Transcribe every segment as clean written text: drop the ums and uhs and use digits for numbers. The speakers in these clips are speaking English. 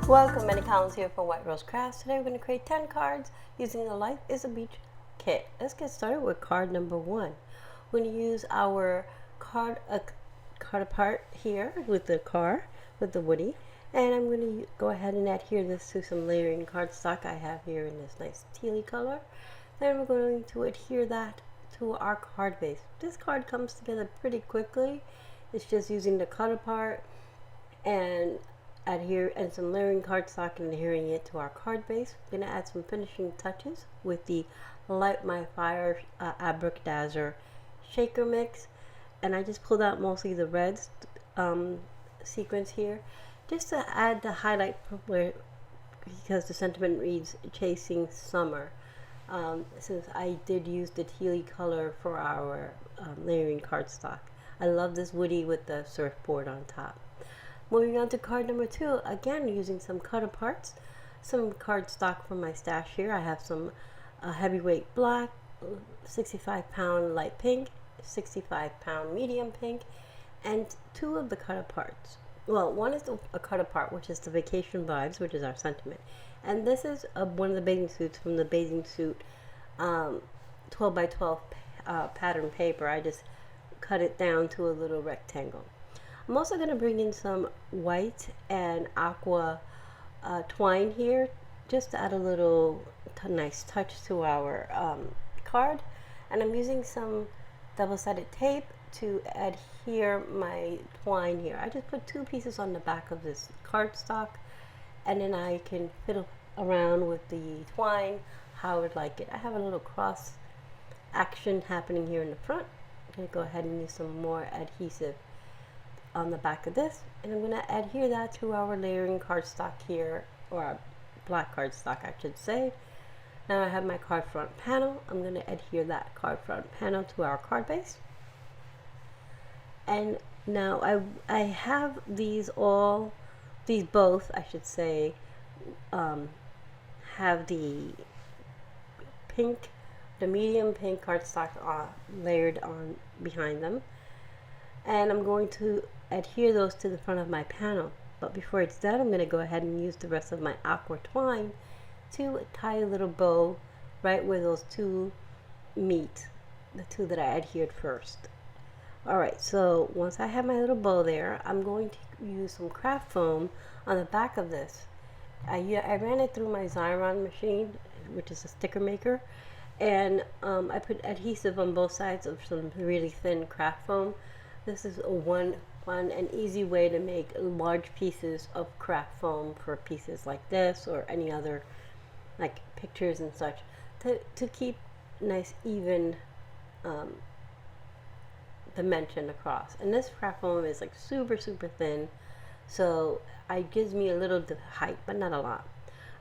Welcome, Annie Collins here for White Rose Crafts. Today we're going to create 10 cards using the Life is a Beach kit. Let's get started with card number 1. We're going to use our card apart here with the car, with the woody. And I'm going to go ahead and adhere this to some layering cardstock I have here in this nice tealy color. Then we're going to adhere that to our card base. This card comes together pretty quickly. It's just using the cut apart and adhere and some layering cardstock and adhering it to our card base. I'm going to add some finishing touches with the Light My Fire Abracadabra shaker mix, and I just pulled out mostly the reds sequence here just to add the highlight where, because the sentiment reads chasing summer, since I did use the tealy color for our layering cardstock. I love this woody with the surfboard on top. Moving on to card number 2, again using some cut aparts, some cardstock from my stash here. I have some heavyweight black, 65-pound light pink, 65-pound medium pink, and 2 of the cut aparts. Well, one is a cut apart, which is the Vacation Vibes, which is our sentiment, and this is one of the bathing suits from the bathing suit 12 by 12 pattern paper. I just cut it down to a little rectangle. I'm also going to bring in some white and aqua twine here just to add a little nice touch to our card. And I'm using some double-sided tape to adhere my twine here. I just put 2 pieces on the back of this cardstock, and then I can fiddle around with the twine how I would like it. I have a little cross action happening here in the front. I'm going to go ahead and use some more adhesive on the back of this, and I'm going to adhere that to our layering cardstock here, or our black cardstock I should say. Now I have my card front panel. I'm going to adhere that card front panel to our card base, and now I have these both I should say have the medium pink cardstock layered on behind them, and I'm going to adhere those to the front of my panel. But before it's done, I'm going to go ahead and use the rest of my aqua twine to tie a little bow right where those 2 meet, the 2 that I adhered first. Alright, so once I have my little bow there, I'm going to use some craft foam on the back of this. I ran it through my Xyron machine, which is a sticker maker, and I put adhesive on both sides of some really thin craft foam. This is a one fun and easy way to make large pieces of craft foam for pieces like this or any other like pictures and such, to keep nice even dimension across. And this craft foam is like super thin, so it gives me a little height but not a lot.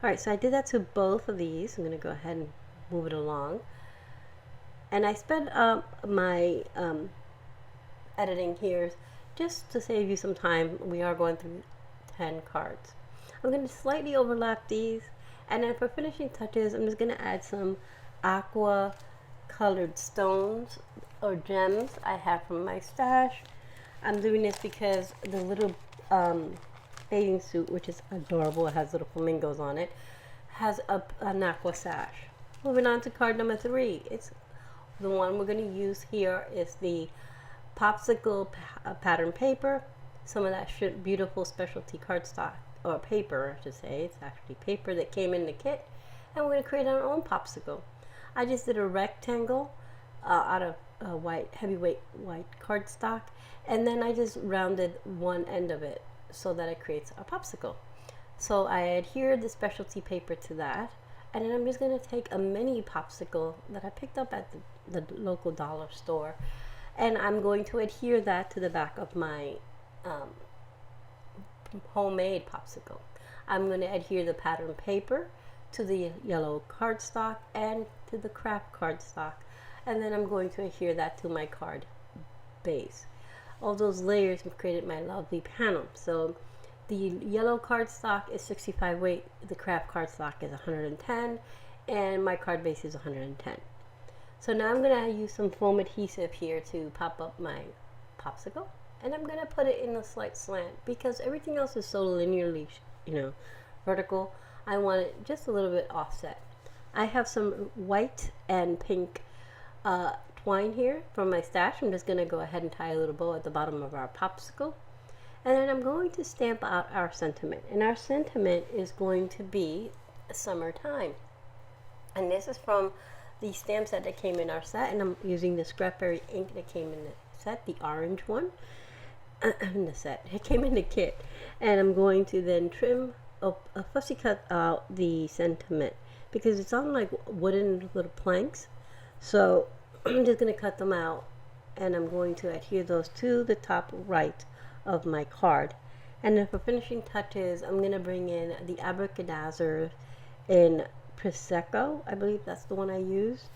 Alright, so I did that to both of these. I'm going to go ahead and move it along, and I sped up my editing here just to save you some time. We are going through 10 cards. I'm going to slightly overlap these, and then for finishing touches I'm just going to add some aqua colored stones or gems I have from my stash. I'm doing this because the little bathing suit, which is adorable, it has little flamingos on it, has an aqua sash. Moving on to card number 3. It's the one we're going to use here is the Popsicle pattern paper. Some of that beautiful specialty cardstock, or paper I should say. It's actually paper that came in the kit, and we're going to create our own popsicle. I just did a rectangle out of heavyweight white cardstock, and then I just rounded one end of it so that it creates a popsicle. So I adhered the specialty paper to that, and then I'm just going to take a mini popsicle that I picked up at the local dollar store, and I'm going to adhere that to the back of my homemade popsicle. I'm going to adhere the pattern paper to the yellow cardstock and to the craft cardstock, and then I'm going to adhere that to my card base. All those layers have created my lovely panel. So the yellow cardstock is 65 weight, the craft cardstock is 110, and my card base is 110. So now I'm going to use some foam adhesive here to pop up my popsicle, and I'm going to put it in a slight slant because everything else is so linearly, vertical. I want it just a little bit offset. I have some white and pink twine here from my stash. I'm just going to go ahead and tie a little bow at the bottom of our popsicle. And then I'm going to stamp out our sentiment. And our sentiment is going to be summertime. And this is from the stamp set that came in our set. And I'm using the Scrapberry ink that came in the set, the orange one. In the set. It came in the kit. And I'm going to then trim a fussy cut out the sentiment, because it's on like wooden little planks. So I'm just going to cut them out, and I'm going to adhere those to the top right of my card. And then for finishing touches, I'm going to bring in the Abracadabra in Prosecco. I believe that's the one I used,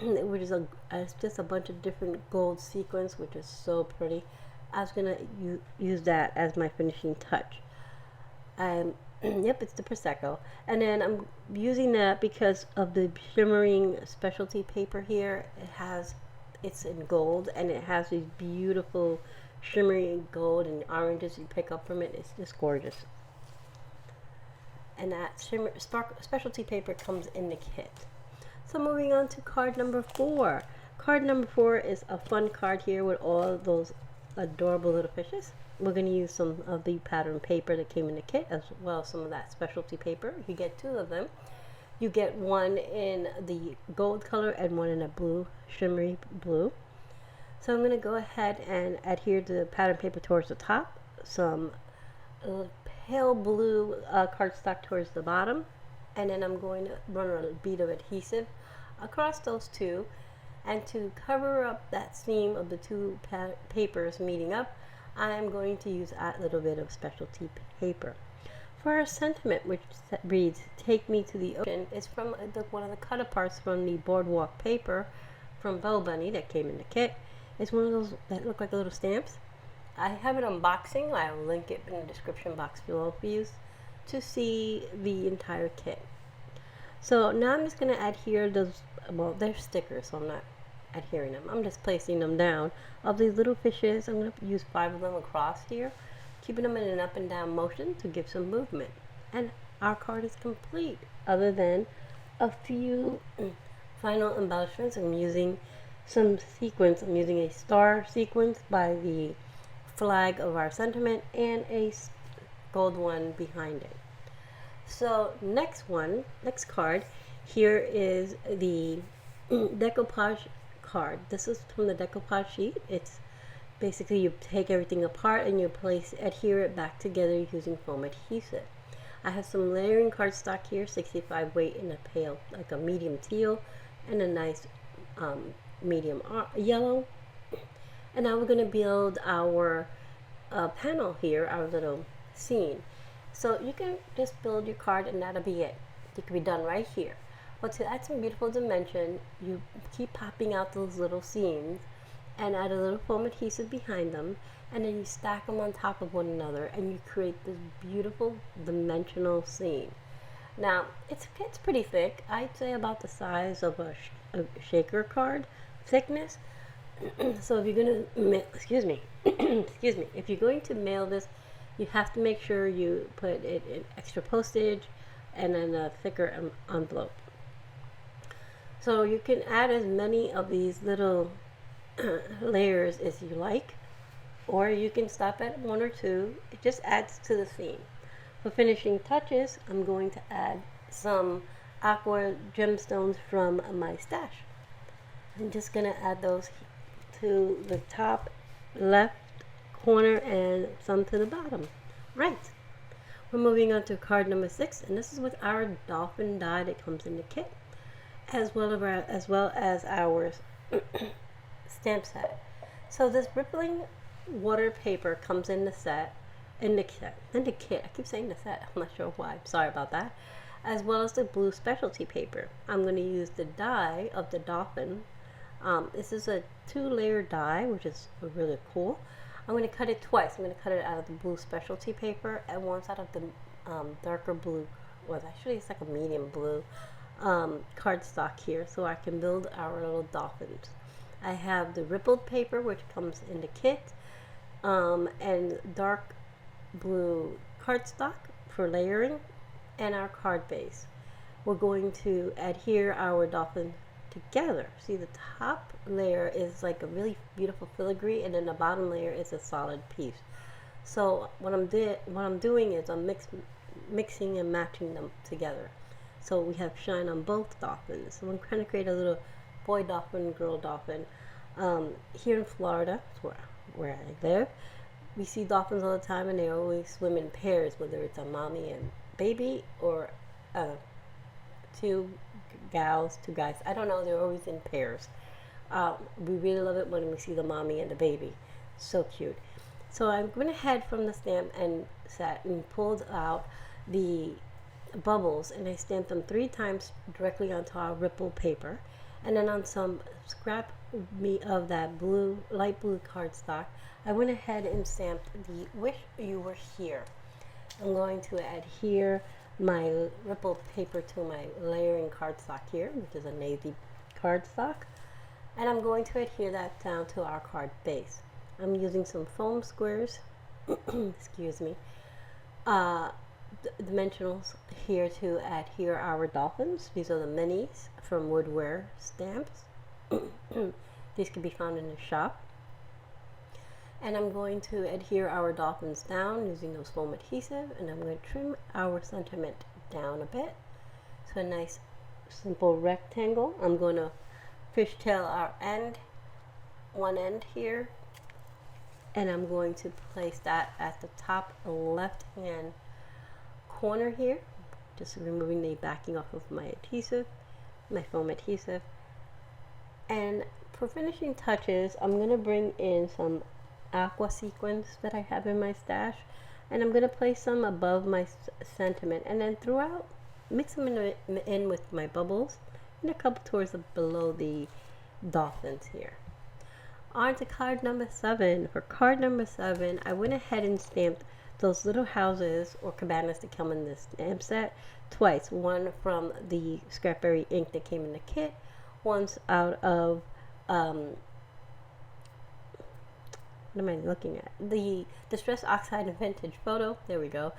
which is it's just a bunch of different gold sequins, which is so pretty. I was going to use that as my finishing touch. Yep, it's the Prosecco. And then I'm using that because of the shimmering specialty paper here. It's in gold, and it has these beautiful shimmery gold and oranges you pick up from it. It's just gorgeous. And that specialty paper comes in the kit. So moving on to card number 4. Card number 4 is a fun card here with all those adorable little fishes. We're going to use some of the pattern paper that came in the kit, as well as some of that specialty paper. You get 2 of them. You get one in the gold color and one in a blue, shimmery blue. So I'm going to go ahead and adhere the pattern paper towards the top, some pale blue cardstock towards the bottom, and then I'm going to run a bead of adhesive across those 2. And to cover up that seam of the 2 papers meeting up, I am going to use a little bit of specialty paper. For our sentiment, which reads, "Take me to the ocean," is from one of the cut aparts from the Boardwalk paper from BoBunny that came in the kit. It's one of those that look like little stamps. I have an unboxing. I will link it in the description box below for you to see the entire kit. So now I'm just going to adhere those, well, they're stickers, so I'm not adhering them. I'm just placing them down. Of these little fishes, I'm going to use 5 of them across here, keeping them in an up and down motion to give some movement. And our card is complete, other than a few final embellishments. I'm using some sequins. I'm using a star sequence by the flag of our sentiment and a gold one behind it. So next card, here is the decoupage card. This is from the decoupage sheet. It's basically you take everything apart and you adhere it back together using foam adhesive. I have some layering cardstock here, 65 weight in a pale, like a medium teal, and a nice medium yellow. And now we're going to build our panel here, our little scene. So you can just build your card and that'll be it. It can be done right here. But to add some beautiful dimension, you keep popping out those little seams and add a little foam adhesive behind them, and then you stack them on top of one another and you create this beautiful dimensional scene. Now it's pretty thick. I'd say about the size of a shaker card thickness. So if you're going to if you're going to mail this, you have to make sure you put it in extra postage and then a thicker envelope. So you can add as many of these little layers as you like, or you can stop at 1 or 2. It just adds to the scene. For finishing touches, I'm going to add some aqua gemstones from my stash. I'm just going to add those to the top left corner and some to the bottom right. We're moving on to card number 6, and this is with our dolphin die that comes in the kit, as well as our stamp set. So this rippling water paper comes in the kit. I keep saying the set. I'm not sure why. Sorry about that. As well as the blue specialty paper. I'm going to use the die of the dolphin. This is a 2-layer die, which is really cool. I'm going to cut it twice. I'm going to cut it out of the blue specialty paper and once out of the darker blue. Well, actually it's like a medium blue cardstock here, so I can build our little dolphins. I have the rippled paper, which comes in the kit, and dark blue cardstock for layering and our card base. We're going to adhere our dolphin together. See, the top layer is like a really beautiful filigree, and then the bottom layer is a solid piece. So what I'm doing is I'm mixing and matching them together. So we have shine on both dolphins. So I'm trying to create a little boy dolphin, girl dolphin. Here in Florida, where I live, we see dolphins all the time, and they always swim in pairs, whether it's a mommy and baby or two gals, two guys. I don't know. They're always in pairs. We really love it when we see the mommy and the baby. So cute. So I went ahead from the stamp and sat and pulled out the bubbles, and I stamped them 3 times directly onto our ripple paper, and then on some scrap of that blue, light blue cardstock, I went ahead and stamped the "Wish You Were Here." I'm going to adhere my ripple paper to my layering cardstock here, which is a navy cardstock, and I'm going to adhere that down to our card base. I'm using some foam squares, excuse me, dimensionals here to adhere our dolphins. These are the minis from Woodware Stamps. These can be found in the shop. And I'm going to adhere our dolphins down using those foam adhesive, and I'm going to trim our sentiment down a bit. So a nice simple rectangle. I'm going to fishtail our one end here, and I'm going to place that at the top left hand corner here, just removing the backing off of my adhesive, my foam adhesive. And for finishing touches, I'm going to bring in some aqua sequins that I have in my stash, and I'm going to place some above my sentiment, and then throughout mix them in with my bubbles and a couple towards below the dolphins here. On to card number 7. For card number 7, I went ahead and stamped those little houses or cabanas that come in this stamp set twice. One from the Scrapberry ink that came in the kit, once out of what am I looking at? The Distress Oxide and Vintage Photo. There we go.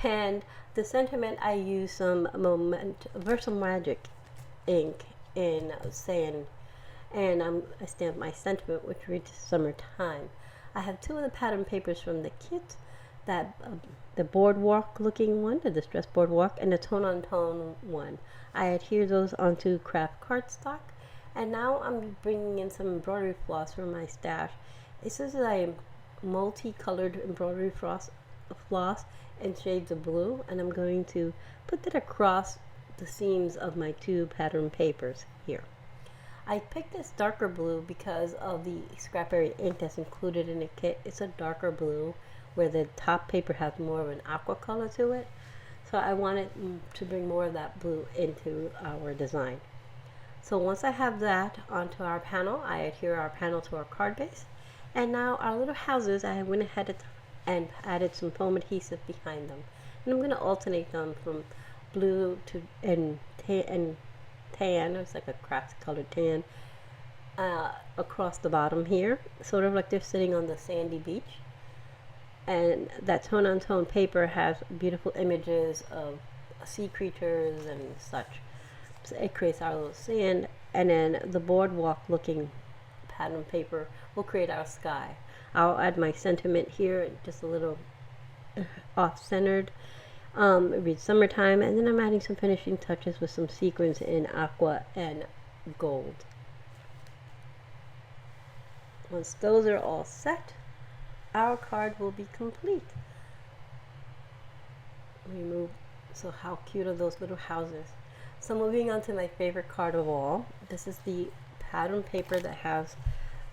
And the sentiment, I use some Versal Magic ink in sand, and I stamped my sentiment, which reads summertime. I have 2 of the pattern papers from the kit, that the Boardwalk looking one, the Distress Boardwalk, and the Tone on Tone one. I adhere those onto craft cardstock, and now I'm bringing in some embroidery floss from my stash. This is a multicolored embroidery floss in shades of blue, and I'm going to put that across the seams of my 2 pattern papers here. I picked this darker blue because of the Scrapberry ink that's included in the kit. It's a darker blue where the top paper has more of an aqua color to it. So I wanted to bring more of that blue into our design. So once I have that onto our panel, I adhere our panel to our card base. And now our little houses, I went ahead and added some foam adhesive behind them. And I'm going to alternate them from blue to and tan. It's like a craft colored tan across the bottom here, sort of like they're sitting on the sandy beach. And that tone on tone paper has beautiful images of sea creatures and such. So it creates our little sand, and then the Boardwalk looking pattern paper will create our sky. I'll add my sentiment here, just a little off-centered. It reads summertime, and then I'm adding some finishing touches with some sequins in aqua and gold. Once those are all set, our card will be complete. So how cute are those little houses? So moving on to my favorite card of all. This is the pattern paper that has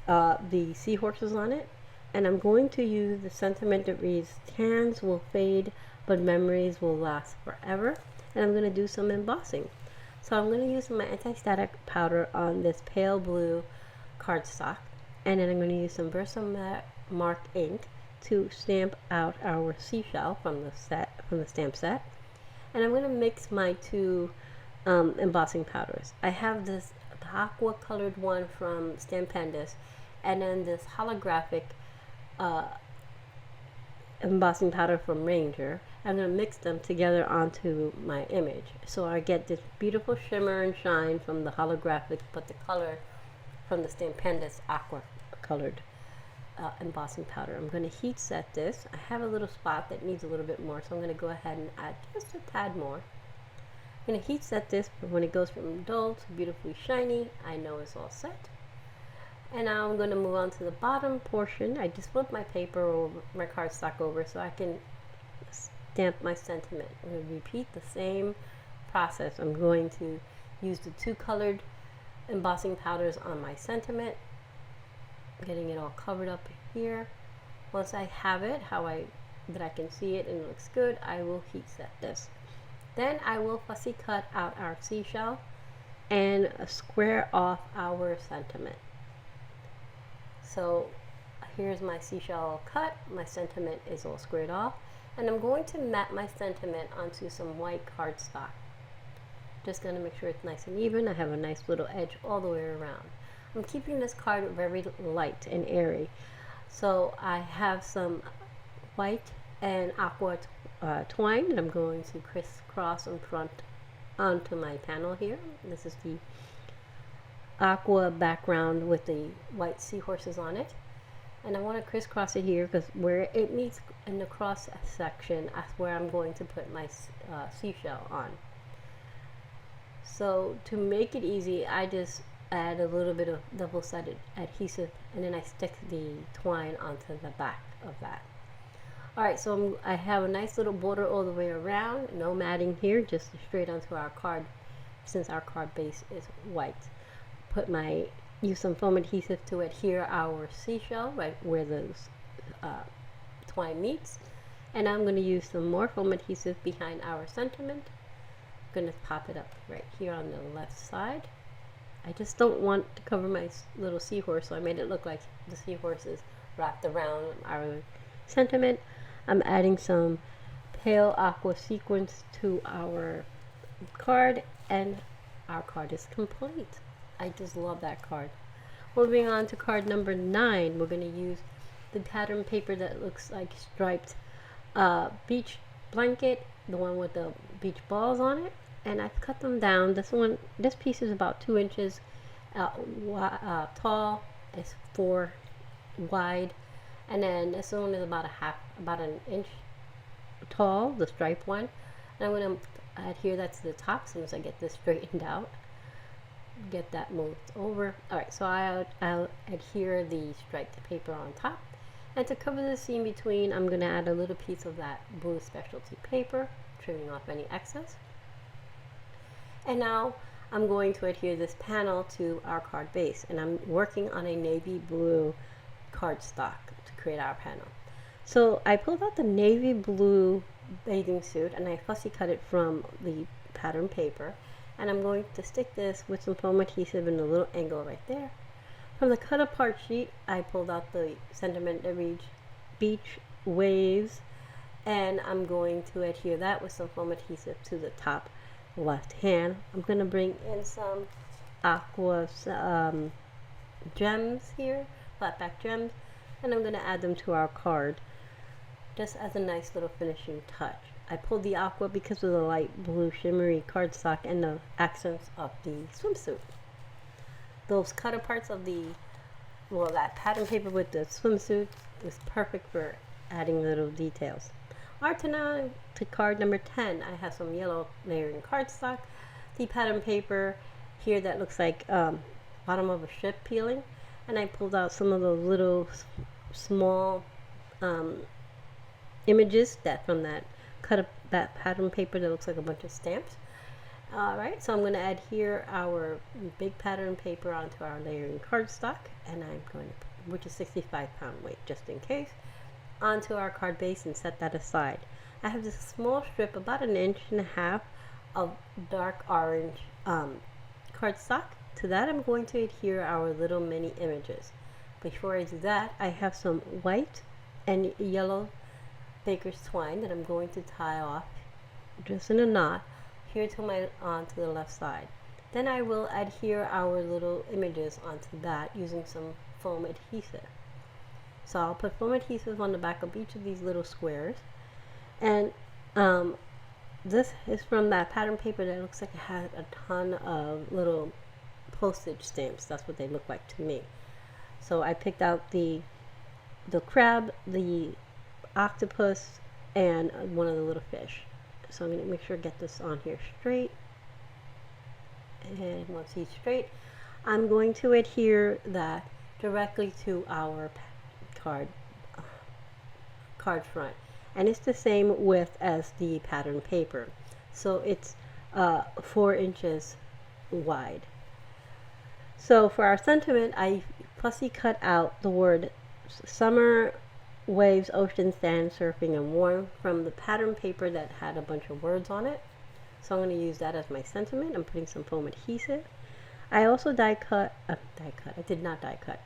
the seahorses on it, and I'm going to use the sentiment that reads, "Tans will fade, but memories will last forever." And I'm going to do some embossing. So I'm going to use my anti-static powder on this pale blue cardstock, and then I'm going to use some Versa Mark ink to stamp out our seashell from the stamp set. And I'm going to mix my 2 embossing powders. I have this aqua colored one from Stamp Pandas, and then this holographic embossing powder from Ranger. I'm going to mix them together onto my image. So I get this beautiful shimmer and shine from the holographic, but the color from the Stampendous aqua colored embossing powder. I'm going to heat set this. I have a little spot that needs a little bit more, so I'm going to go ahead and add just a tad more. I'm going to heat set this, but when it goes from dull to beautifully shiny, I know it's all set. And now I'm going to move on to the bottom portion. I just flip my paper over, my cardstock over, so I can stamp my sentiment. I'm going to repeat the same process. I'm going to use the two colored embossing powders on my sentiment, getting it all covered up here. Once I have it that I can see it and it looks good, I will heat set this. Then I will fussy cut out our seashell and square off our sentiment. So here's my seashell cut, my sentiment is all squared off, and I'm going to map my sentiment onto some white cardstock. Just going to make sure it's nice and even. I have a nice little edge all the way around. I'm keeping this card very light and airy. So I have some white and aqua twine that I'm going to crisscross in front onto my panel here. This is the aqua background with the white seahorses on it, and I want to crisscross it here because where it meets in the cross section, that's where I'm going to put my seashell on. So to make it easy, I just add a little bit of double-sided adhesive, and then I stick the twine onto the back of that. Alright, so I have a nice little border all the way around, no matting here, just straight onto our card, since our card base is white. Use some foam adhesive to adhere our seashell right where the twine meets, and I'm going to use some more foam adhesive behind our sentiment. I'm going to pop it up right here on the left side. I just don't want to cover my little seahorse, so I made it look like the seahorse is wrapped around our sentiment. I'm adding some pale aqua sequins to our card, and our card is complete. I just love that card. Moving on to card number 9, we're going to use the pattern paper that looks like striped beach blanket, the one with the beach balls on it, and I've cut them down. This piece is about 2 inches tall, it's 4 wide, and then this one is about an inch tall, the striped one. And I'm going to adhere that to the top as soon as I get this straightened out. Get that moved over. Alright, so I'll adhere the striped paper on top, and to cover the seam between, I'm going to add a little piece of that blue specialty paper, trimming off any excess. And now I'm going to adhere this panel to our card base, and I'm working on a navy blue cardstock to create our panel. So I pulled out the navy blue bathing suit and I fussy cut it from the pattern paper, and I'm going to stick this with some foam adhesive in a little angle right there. From the cut apart sheet, I pulled out the sentiment that reads beach waves, and I'm going to adhere that with some foam adhesive to the top left hand. I'm going to bring in some aqua gems here, flat back gems, and I'm going to add them to our card just as a nice little finishing touch. I pulled the aqua because of the light blue shimmery cardstock and the accents of the swimsuit. Those cut aparts of that pattern paper with the swimsuit is perfect for adding little details. Alright, now to card number 10. I have some yellow layering cardstock, the pattern paper here that looks like bottom of a ship peeling, and I pulled out some of those little small images from that that pattern paper that looks like a bunch of stamps. Alright, so I'm going to adhere our big pattern paper onto our layering cardstock, and I'm going to, which is 65-pound weight just in case, onto our card base and set that aside. I have this small strip about 1.5 inches of dark orange cardstock. To that I'm going to adhere our little mini images. Before I do that, I have some white and yellow baker's twine that I'm going to tie off just in a knot here onto the left side. Then I will adhere our little images onto that using some foam adhesive. So I'll put foam adhesive on the back of each of these little squares. And this is from that pattern paper that looks like it has a ton of little postage stamps. That's what they look like to me. So I picked out the crab, the octopus, and one of the little fish. So I'm going to make sure I get this on here straight. And once he's straight, I'm going to adhere that directly to our card front. And it's the same width as the pattern paper. So it's 4 inches wide. So for our sentiment, I fussy cut out the word summer, waves, ocean, sand, surfing, and warm from the pattern paper that had a bunch of words on it. So I'm going to use that as my sentiment. I'm putting some foam adhesive. I also I did not die cut.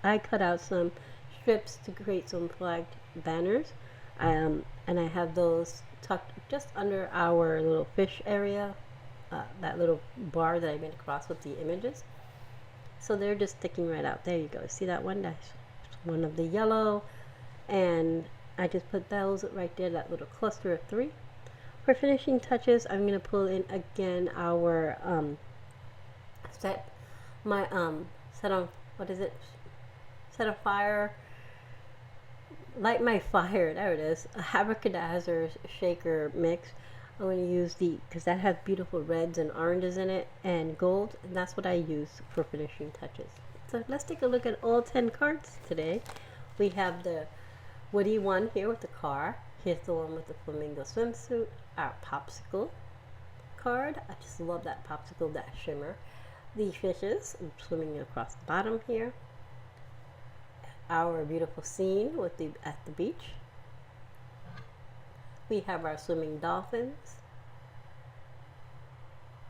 I cut out some strips to create some flagged banners. And I have those tucked just under our little fish area, that little bar that I made across with the images. So they're just sticking right out. There you go. See that one? That's one of the yellow. And I just put those right there, that little cluster of 3. For finishing touches, I'm going to pull in again our set on fire. Light my fire, there it is, a abracadabra shaker mix. I'm going to use because that has beautiful reds and oranges in it and gold, and that's what I use for finishing touches. So let's take a look at all 10 cards today. We have the woody one here with the car. Here's the one with the flamingo swimsuit, our popsicle card. I just love that popsicle, that shimmer. The fishes swimming across the bottom here. Our beautiful scene with at the beach. We have our swimming dolphins.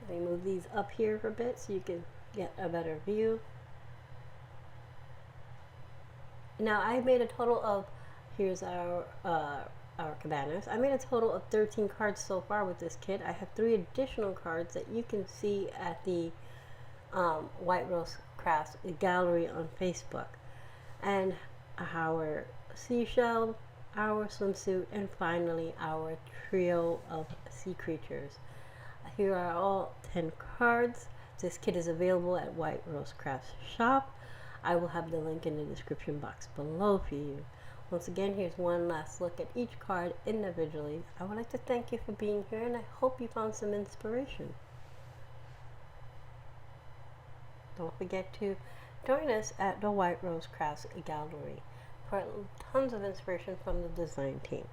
Let me move these up here for a bit so you can get a better view. Now I made a total of, here's our cabanas. I made a total of 13 cards so far with this kit. I have 3 additional cards that you can see at the White Rose Crafts gallery on Facebook. And our seashell, our swimsuit, and finally our trio of sea creatures. Here are all 10 cards. This kit is available at White Rose Crafts shop. I will have the link in the description box below for you. Once again, here's one last look at each card individually. I would like to thank you for being here, and I hope you found some inspiration. Don't forget to join us at the White Rose Crafts gallery for tons of inspiration from the design team.